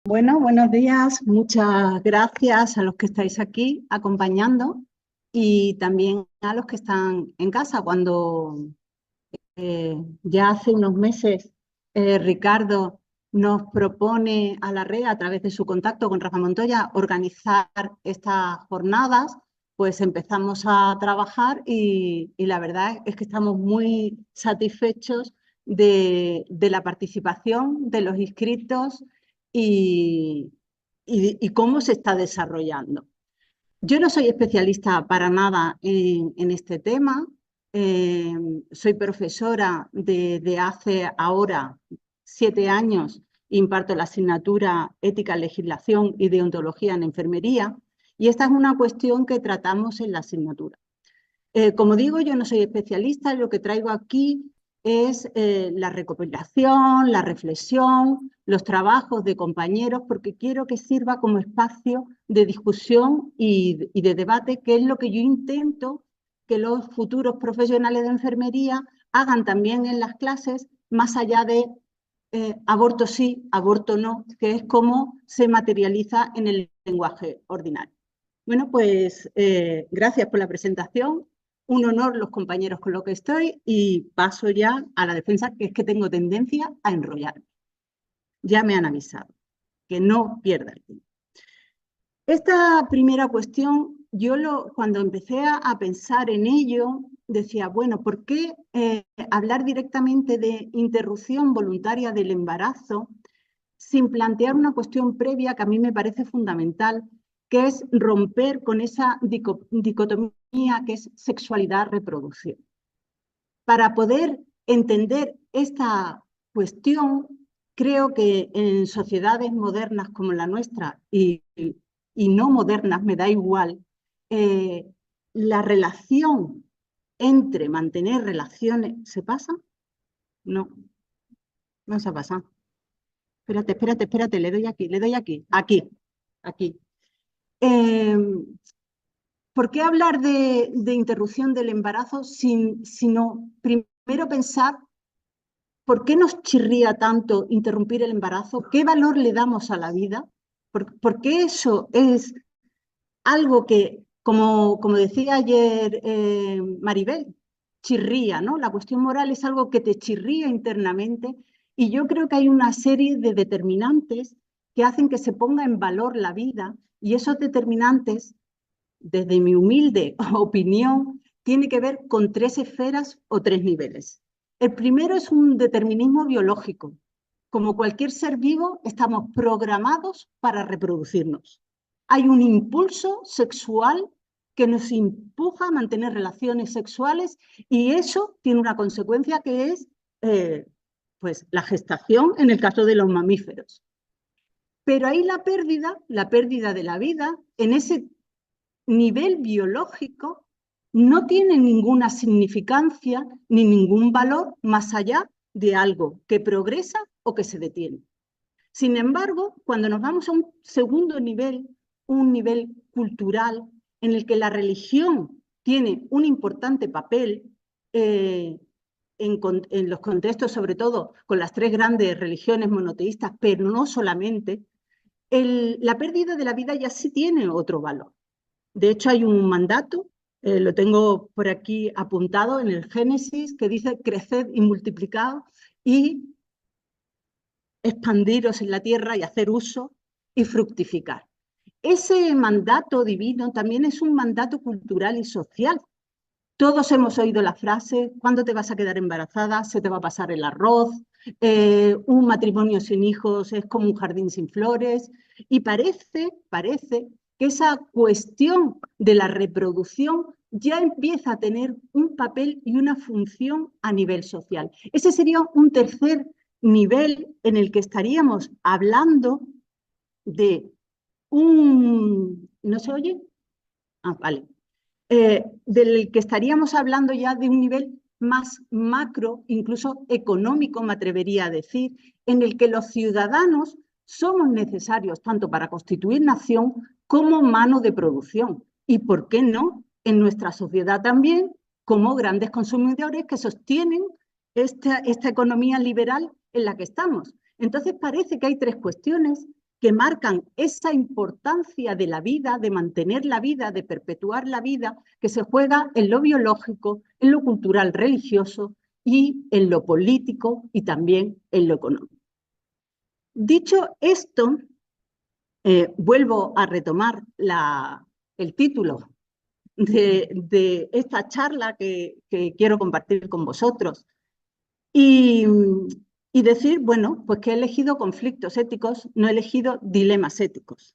Bueno, buenos días. Muchas gracias a los que estáis aquí acompañando y también a los que están en casa. Cuando ya hace unos meses Ricardo nos propone a la red, a través de su contacto con Rafa Montoya, organizar estas jornadas, pues empezamos a trabajar y la verdad es que estamos muy satisfechos de la participación de los inscritos y, y cómo se está desarrollando. Yo no soy especialista para nada en este tema. eh, Soy profesora desde hace ahora 7 años, imparto la asignatura Ética, Legislación y Deontología en Enfermería, y esta es una cuestión que tratamos en la asignatura. Como digo, yo no soy especialista, lo que traigo aquí es la recopilación, la reflexión, los trabajos de compañeros, porque quiero que sirva como espacio de discusión y de debate, que es lo que yo intento que los futuros profesionales de enfermería hagan también en las clases, más allá de aborto sí, aborto no, que es cómo se materializa en el lenguaje ordinario. Bueno, pues gracias por la presentación. Un honor los compañeros con los que estoy y paso ya a la defensa, que es que tengo tendencia a enrollarme. Ya me han avisado, que no pierda el tiempo. Esta primera cuestión, cuando empecé a pensar en ello, decía, bueno, ¿por qué hablar directamente de interrupción voluntaria del embarazo sin plantear una cuestión previa que a mí me parece fundamental, que es romper con esa dicotomía que es sexualidad-reproducción? Para poder entender esta cuestión, creo que en sociedades modernas como la nuestra y no modernas, me da igual, eh, la relación entre mantener relaciones, ¿se pasa? No, no se ha pasado. Espérate, le doy aquí. Eh, ¿Por qué hablar de interrupción del embarazo sino primero pensar por qué nos chirría tanto interrumpir el embarazo? ¿Qué valor le damos a la vida? ¿Por qué eso es algo que, como decía ayer Maribel, chirría, ¿no? La cuestión moral es algo que te chirría internamente y yo creo que hay una serie de determinantes que hacen que se ponga en valor la vida y esos determinantes, desde mi humilde opinión, tiene que ver con tres esferas o tres niveles. El primero es un determinismo biológico. Como cualquier ser vivo, estamos programados para reproducirnos. Hay un impulso sexual que nos empuja a mantener relaciones sexuales y eso tiene una consecuencia que es pues, la gestación en el caso de los mamíferos. Pero ahí la pérdida de la vida, en ese nivel biológico, no tiene ninguna significancia ni ningún valor más allá de algo que progresa o que se detiene. Sin embargo, cuando nos vamos a un segundo nivel, un nivel cultural, en el que la religión tiene un importante papel en los contextos, sobre todo con las tres grandes religiones monoteístas, pero no solamente, la pérdida de la vida ya sí tiene otro valor. De hecho, hay un mandato, lo tengo por aquí apuntado en el Génesis, que dice: creced y multiplicad y expandiros en la tierra y hacer uso y fructificar. Ese mandato divino también es un mandato cultural y social. Todos hemos oído la frase: ¿cuándo te vas a quedar embarazada? Se te va a pasar el arroz. Un matrimonio sin hijos es como un jardín sin flores. Y parece que esa cuestión de la reproducción ya empieza a tener un papel y una función a nivel social. Ese sería un tercer nivel en el que estaríamos hablando de un... ¿No se oye? Ah, vale. Del que estaríamos hablando ya de un nivel más macro, incluso económico, me atrevería a decir, en el que los ciudadanos somos necesarios tanto para constituir nación como mano de producción. Y, ¿por qué no?, en nuestra sociedad también, como grandes consumidores que sostienen esta economía liberal en la que estamos. Entonces parece que hay tres cuestiones que marcan esa importancia de la vida, de mantener la vida, de perpetuar la vida, que se juega en lo biológico, en lo cultural religioso y en lo político y también en lo económico. Dicho esto, vuelvo a retomar el título de esta charla que quiero compartir con vosotros y decir, bueno, pues que he elegido conflictos éticos, no he elegido dilemas éticos.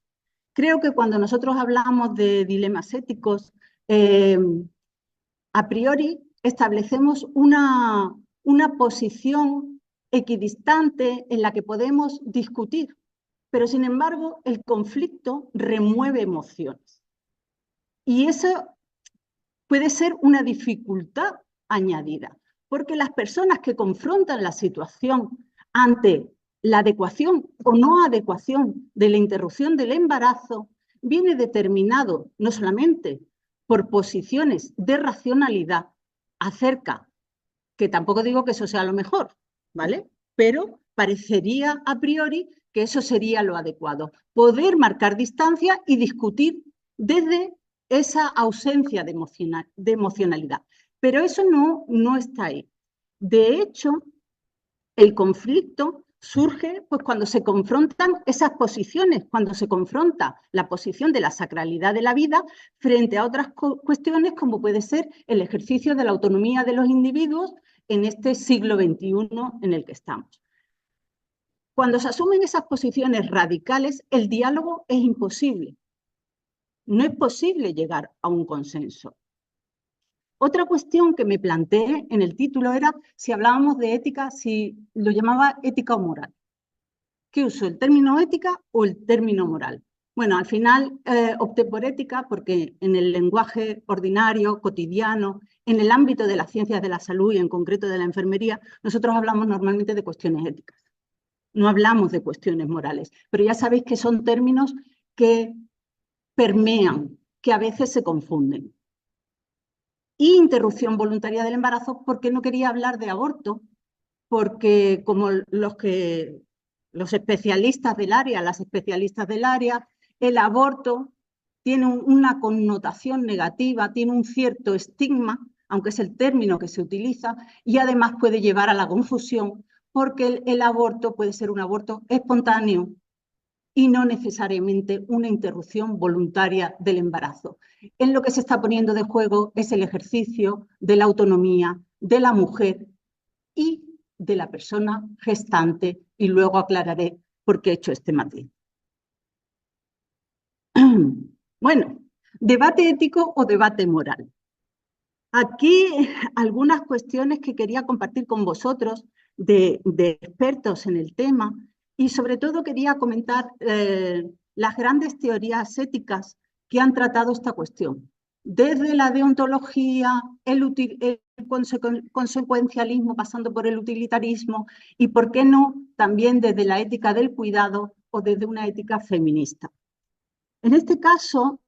Creo que cuando nosotros hablamos de dilemas éticos, a priori establecemos una posición equidistante en la que podemos discutir, pero sin embargo el conflicto remueve emociones. Y eso puede ser una dificultad añadida, porque las personas que confrontan la situación ante la adecuación o no adecuación de la interrupción del embarazo viene determinado no solamente por posiciones de racionalidad acerca, que tampoco digo que eso sea lo mejor, ¿vale? Pero parecería a priori que eso sería lo adecuado, poder marcar distancia y discutir desde esa ausencia de emocionalidad. Pero eso no está ahí. De hecho, el conflicto surge pues, cuando se confrontan esas posiciones, cuando se confronta la posición de la sacralidad de la vida frente a otras cuestiones como puede ser el ejercicio de la autonomía de los individuos en este siglo XXI en el que estamos. Cuando se asumen esas posiciones radicales, el diálogo es imposible. No es posible llegar a un consenso. Otra cuestión que me planteé en el título era si hablábamos de ética, si lo llamaba ética o moral. ¿Qué uso, el término ética o el término moral? Bueno, al final opté por ética porque en el lenguaje ordinario, cotidiano, en el ámbito de las ciencias de la salud y en concreto de la enfermería, nosotros hablamos normalmente de cuestiones éticas. No hablamos de cuestiones morales, pero ya sabéis que son términos que permean, que a veces se confunden. Y interrupción voluntaria del embarazo, porque no quería hablar de aborto, porque como los especialistas del área, las especialistas del área, el aborto tiene una connotación negativa, tiene un cierto estigma, aunque es el término que se utiliza, y además puede llevar a la confusión, porque el aborto puede ser un aborto espontáneo y no necesariamente una interrupción voluntaria del embarazo. En lo que se está poniendo de juego es el ejercicio de la autonomía de la mujer y de la persona gestante, y luego aclararé por qué he hecho este matiz. Bueno, debate ético o debate moral. Aquí algunas cuestiones que quería compartir con vosotros de expertos en el tema y sobre todo quería comentar las grandes teorías éticas que han tratado esta cuestión. Desde la deontología, el consecuencialismo, pasando por el utilitarismo y, ¿por qué no?, también desde la ética del cuidado o desde una ética feminista. En este caso,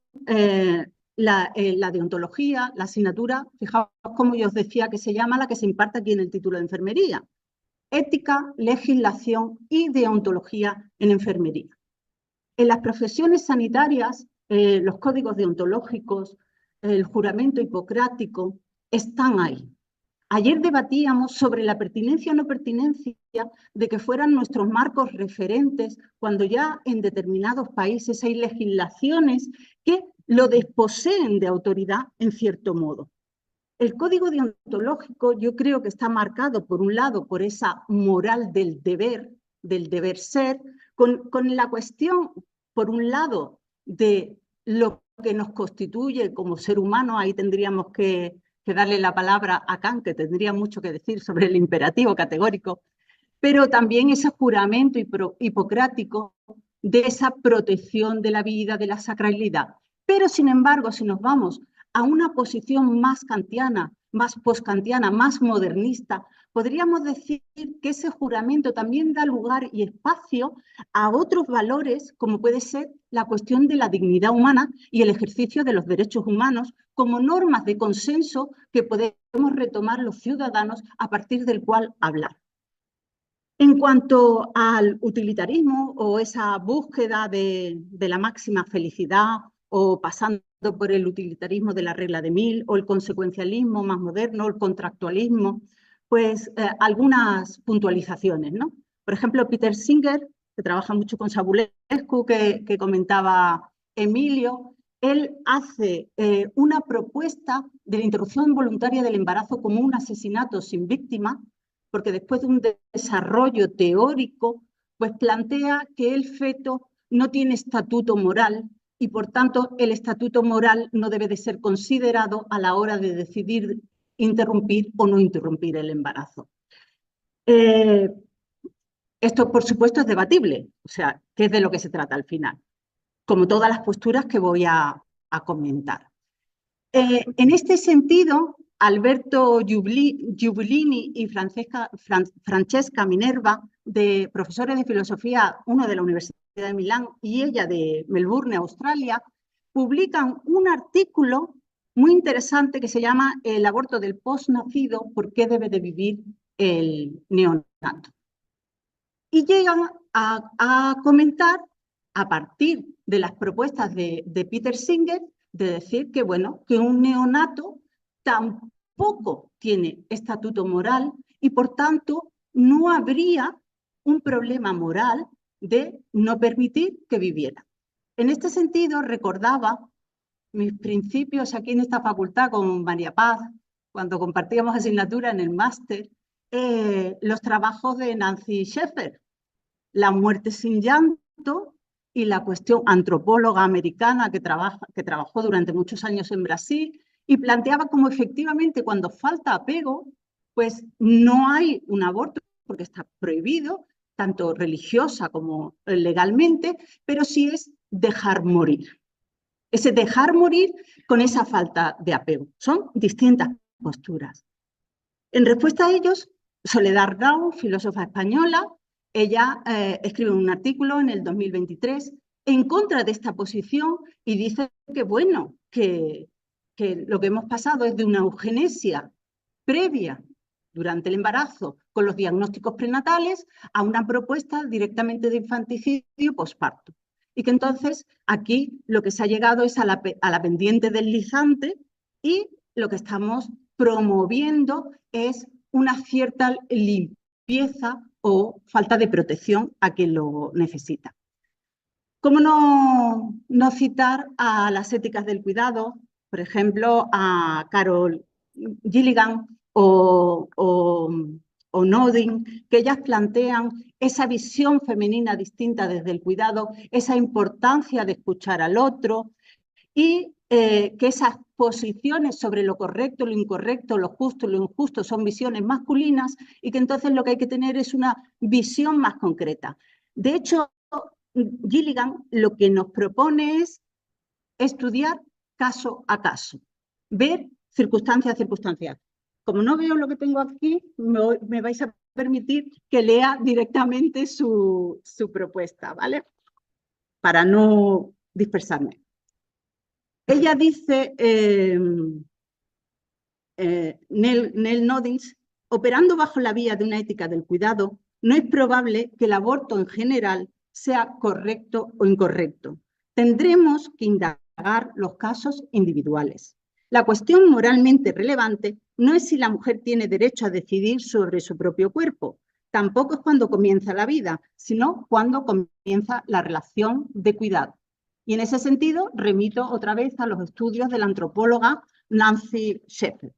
la deontología, la asignatura, fijaos cómo yo os decía que se llama la que se imparte aquí en el título de enfermería. Ética, legislación y deontología en enfermería. En las profesiones sanitarias, los códigos deontológicos, el juramento hipocrático, están ahí. Ayer debatíamos sobre la pertinencia o no pertinencia de que fueran nuestros marcos referentes cuando ya en determinados países hay legislaciones que lo desposeen de autoridad en cierto modo. El código deontológico yo creo que está marcado por un lado por esa moral del deber ser, con la cuestión por un lado de lo que nos constituye como ser humano. Ahí tendríamos que darle la palabra a Kant, que tendría mucho que decir sobre el imperativo categórico, pero también ese juramento hipocrático de esa protección de la vida, de la sacralidad. Pero, sin embargo, si nos vamos a una posición más kantiana, más postkantiana, más modernista, podríamos decir que ese juramento también da lugar y espacio a otros valores, como puede ser la cuestión de la dignidad humana y el ejercicio de los derechos humanos como normas de consenso que podemos retomar los ciudadanos a partir del cual hablar. En cuanto al utilitarismo o esa búsqueda de la máxima felicidad o pasando por el utilitarismo de la regla de 1000 o el consecuencialismo más moderno, el contractualismo, pues algunas puntualizaciones, ¿no? Por ejemplo, Peter Singer, que trabaja mucho con Sabulescu, que comentaba Emilio, él hace una propuesta de la interrupción voluntaria del embarazo como un asesinato sin víctima, porque después de un desarrollo teórico, pues plantea que el feto no tiene estatuto moral y por tanto el estatuto moral no debe de ser considerado a la hora de decidir interrumpir o no interrumpir el embarazo. Esto, por supuesto, es debatible, o sea, ¿qué es de lo que se trata al final? Como todas las posturas que voy a comentar. En este sentido, Alberto Giubilini y Francesca Minerva, de profesores de filosofía, uno de la Universidad de Milán y ella de Melbourne, Australia, publican un artículo muy interesante que se llama El aborto del postnacido, ¿por qué debe de vivir el neonato? Y llegan a comentar, a partir de las propuestas de Peter Singer, de decir que, bueno, que un neonato tampoco tiene estatuto moral y, por tanto, no habría un problema moral de no permitir que viviera. En este sentido, recordaba mis principios aquí en esta facultad con María Paz, cuando compartíamos asignatura en el máster, los trabajos de Nancy Sheffer, La muerte sin llanto y la cuestión antropóloga americana que trabajó durante muchos años en Brasil y planteaba cómo efectivamente cuando falta apego, pues no hay un aborto porque está prohibido, tanto religiosa como legalmente, pero sí es dejar morir. Ese dejar morir con esa falta de apego. Son distintas posturas. En respuesta a ellos, Soledad Arnau, filósofa española, ella escribe un artículo en el 2023 en contra de esta posición y dice que, bueno, que lo que hemos pasado es de una eugenesia previa durante el embarazo con los diagnósticos prenatales a una propuesta directamente de infanticidio posparto. Y que entonces aquí lo que se ha llegado es a la pendiente deslizante y lo que estamos promoviendo es una cierta limpieza o falta de protección a quien lo necesita. ¿Cómo no citar a las éticas del cuidado? Por ejemplo, a Carol Gilligan o Nodin, que ellas plantean esa visión femenina distinta desde el cuidado, esa importancia de escuchar al otro y que esas posiciones sobre lo correcto, lo incorrecto, lo justo, lo injusto son visiones masculinas y que entonces lo que hay que tener es una visión más concreta. De hecho, Gilligan lo que nos propone es estudiar caso a caso, ver circunstancia a circunstancia. Como no veo lo que tengo aquí, me vais a permitir que lea directamente su propuesta, ¿vale? Para no dispersarme. Ella dice, Nell Noddings, operando bajo la vía de una ética del cuidado, no es probable que el aborto en general sea correcto o incorrecto. Tendremos que indagar los casos individuales. La cuestión moralmente relevante no es si la mujer tiene derecho a decidir sobre su propio cuerpo, tampoco es cuando comienza la vida, sino cuando comienza la relación de cuidado. Y en ese sentido, remito otra vez a los estudios de la antropóloga Nancy Sheffer.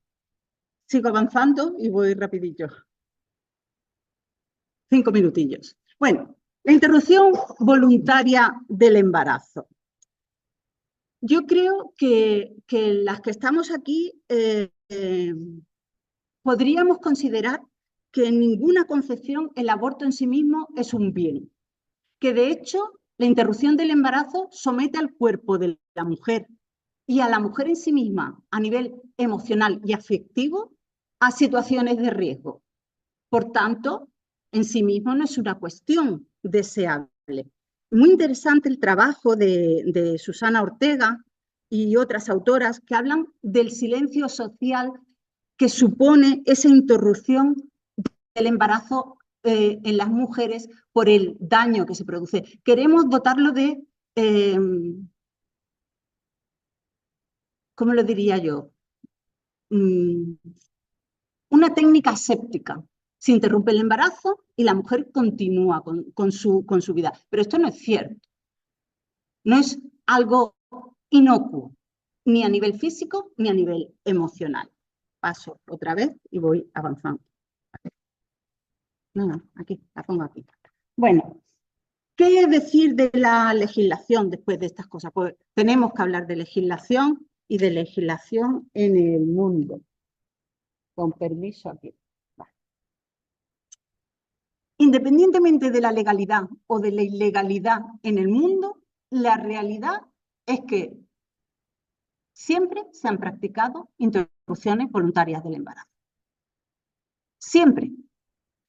Sigo avanzando y voy rapidillo. 5 minutillos. Bueno, la interrupción voluntaria del embarazo. Yo creo que las que estamos aquí podríamos considerar que en ninguna concepción el aborto en sí mismo es un bien, que de hecho la interrupción del embarazo somete al cuerpo de la mujer y a la mujer en sí misma a nivel emocional y afectivo a situaciones de riesgo. Por tanto, en sí mismo no es una cuestión deseable. Muy interesante el trabajo de Susana Ortega y otras autoras que hablan del silencio social que supone esa interrupción del embarazo en las mujeres por el daño que se produce. Queremos dotarlo de, ¿cómo lo diría yo? Una técnica aséptica. Se interrumpe el embarazo y la mujer continúa con su vida. Pero esto no es cierto. No es algo inocuo, ni a nivel físico ni a nivel emocional. Paso otra vez y voy avanzando. No, aquí, la pongo aquí. Bueno, ¿qué decir de la legislación después de estas cosas? Pues tenemos que hablar de legislación y de legislación en el mundo. Con permiso aquí. Vale. Independientemente de la legalidad o de la ilegalidad en el mundo, la realidad es que siempre se han practicado interrupciones voluntarias del embarazo. Siempre.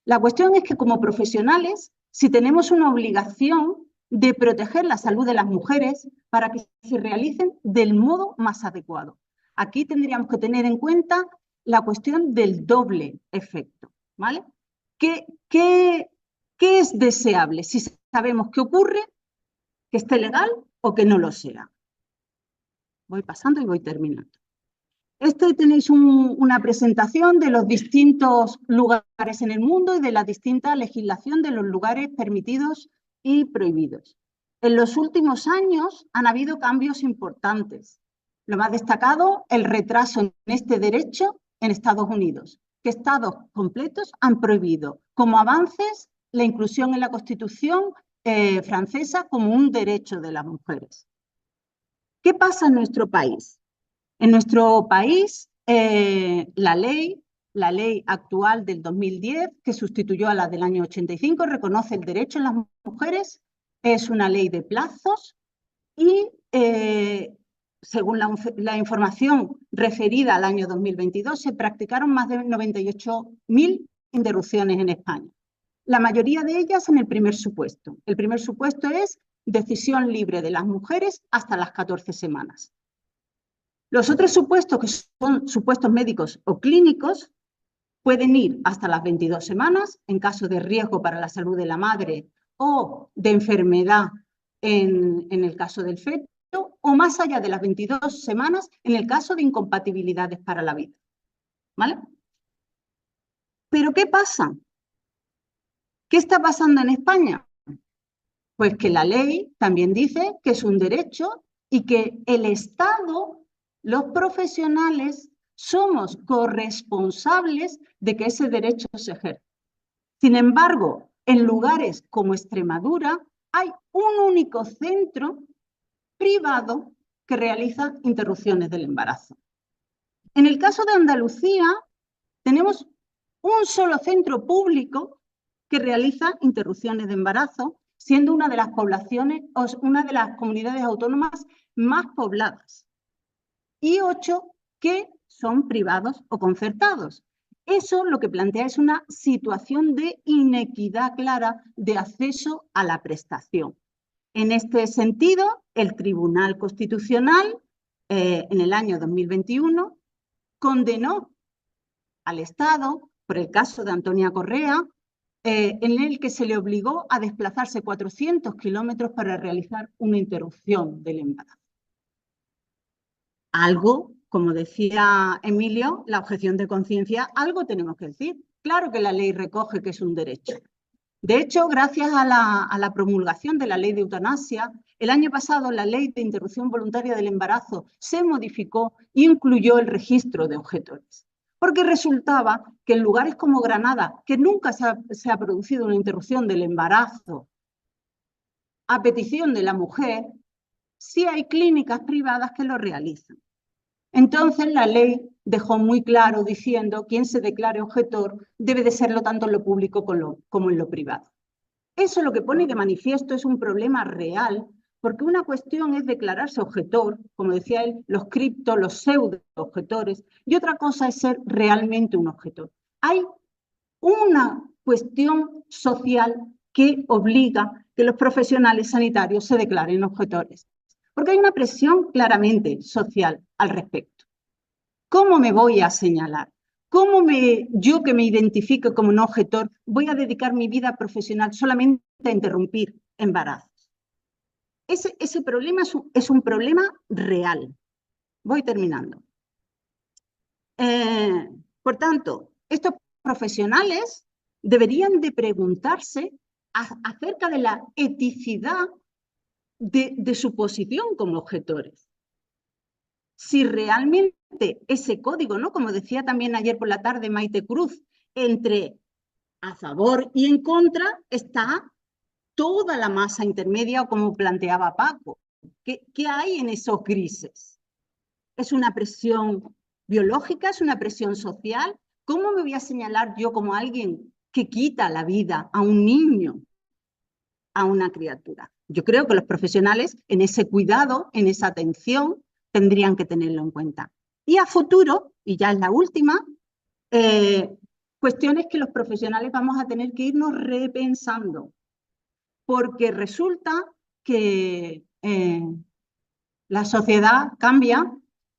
La cuestión es que como profesionales, si tenemos una obligación de proteger la salud de las mujeres para que se realicen del modo más adecuado. Aquí tendríamos que tener en cuenta la cuestión del doble efecto, ¿vale? ¿Qué es deseable si sabemos qué ocurre, que esté legal o que no lo sea? Voy pasando y voy terminando. Tenéis una presentación de los distintos lugares en el mundo y de la distinta legislación de los lugares permitidos y prohibidos. En los últimos años han habido cambios importantes. Lo más destacado, el retraso en este derecho en Estados Unidos, que estados completos han prohibido como avances la inclusión en la Constitución francesa como un derecho de las mujeres. ¿Qué pasa en nuestro país? En nuestro país, la ley actual del 2010, que sustituyó a la del año 85, reconoce el derecho de las mujeres, es una ley de plazos y, según la información referida al año 2022, se practicaron más de 98.000 interrupciones en España. La mayoría de ellas en el primer supuesto. El primer supuesto es decisión libre de las mujeres hasta las 14 semanas. Los otros supuestos, que son supuestos médicos o clínicos, pueden ir hasta las 22 semanas en caso de riesgo para la salud de la madre o de enfermedad en el caso del feto, o más allá de las 22 semanas en el caso de incompatibilidades para la vida. ¿Vale? ¿Pero qué pasa? ¿Qué está pasando en España? Pues que la ley también dice que es un derecho y que el Estado, los profesionales, somos corresponsables de que ese derecho se ejerza. Sin embargo, en lugares como Extremadura hay un único centro privado que realiza interrupciones del embarazo. En el caso de Andalucía, tenemos un solo centro público que realiza interrupciones de embarazo, siendo una de las poblaciones, una de las comunidades autónomas más pobladas, y 8 que son privados o concertados. Eso lo que plantea es una situación de inequidad clara de acceso a la prestación. En este sentido, el Tribunal Constitucional, en el año 2021, condenó al Estado, por el caso de Antonia Correa, en el que se le obligó a desplazarse 400 kilómetros para realizar una interrupción del embarazo. Algo, como decía Emilio, la objeción de conciencia, algo tenemos que decir. Claro que la ley recoge que es un derecho. De hecho, gracias a la promulgación de la ley de eutanasia, el año pasado la ley de interrupción voluntaria del embarazo se modificó e incluyó el registro de objetores. Porque resultaba que en lugares como Granada, que nunca se ha producido una interrupción del embarazo a petición de la mujer, sí hay clínicas privadas que lo realizan. Entonces la ley dejó muy claro diciendo quien se declare objetor debe de serlo tanto en lo público como en lo privado. Eso lo que pone de manifiesto es un problema real, porque una cuestión es declararse objetor, como decía él, los cripto, los pseudo-objetores, y otra cosa es ser realmente un objetor. Hay una cuestión social que obliga que los profesionales sanitarios se declaren objetores, porque hay una presión claramente social al respecto. ¿Cómo me voy a señalar? yo que me identifico como no objetor voy a dedicar mi vida profesional solamente a interrumpir embarazos? Ese problema es un problema real. Voy terminando. Por tanto, estos profesionales deberían de preguntarse acerca de la eticidad de su posición como objetores. Si realmente ese código, ¿no? Como decía también ayer por la tarde Maite Cruz, entre a favor y en contra está toda la masa intermedia, o como planteaba Paco. ¿Qué hay en esos grises? ¿Es una presión biológica? ¿Es una presión social? ¿Cómo me voy a señalar yo como alguien que quita la vida a un niño, a una criatura? Yo creo que los profesionales en ese cuidado, en esa atención, tendrían que tenerlo en cuenta. Y a futuro, y ya es la última, cuestiones que los profesionales vamos a tener que irnos repensando, porque resulta que la sociedad cambia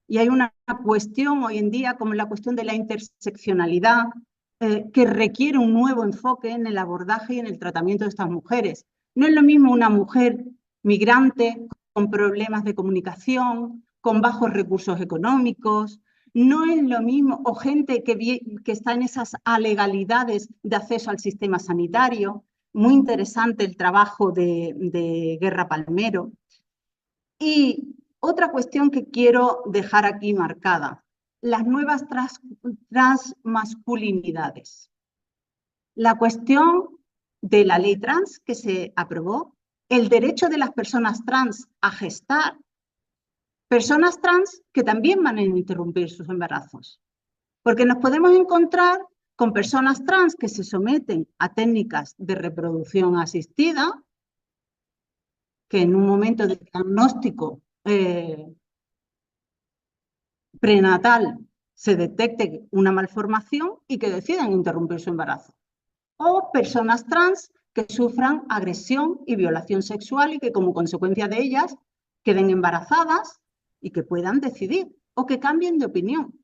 y hay una cuestión hoy en día como la cuestión de la interseccionalidad que requiere un nuevo enfoque en el abordaje y en el tratamiento de estas mujeres. No es lo mismo una mujer migrante con problemas de comunicación, con bajos recursos económicos, no es lo mismo, o gente que está en esas alegalidades de acceso al sistema sanitario. Muy interesante el trabajo de Guerra Palmero. Y otra cuestión que quiero dejar aquí marcada, las nuevas transmasculinidades. La cuestión de la ley trans que se aprobó, el derecho de las personas trans a gestar, personas trans que también van a interrumpir sus embarazos. Porque nos podemos encontrar con personas trans que se someten a técnicas de reproducción asistida, que en un momento de diagnóstico prenatal se detecte una malformación y que decidan interrumpir su embarazo. O personas trans que sufran agresión y violación sexual y que como consecuencia de ellas queden embarazadas y que puedan decidir o que cambien de opinión.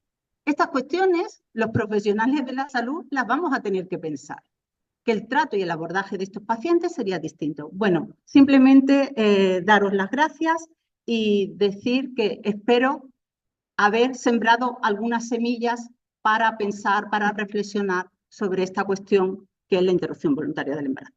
Estas cuestiones, los profesionales de la salud las vamos a tener que pensar, que el trato y el abordaje de estos pacientes sería distinto. Bueno, simplemente daros las gracias y decir que espero haber sembrado algunas semillas para pensar, para reflexionar sobre esta cuestión que es la interrupción voluntaria del embarazo.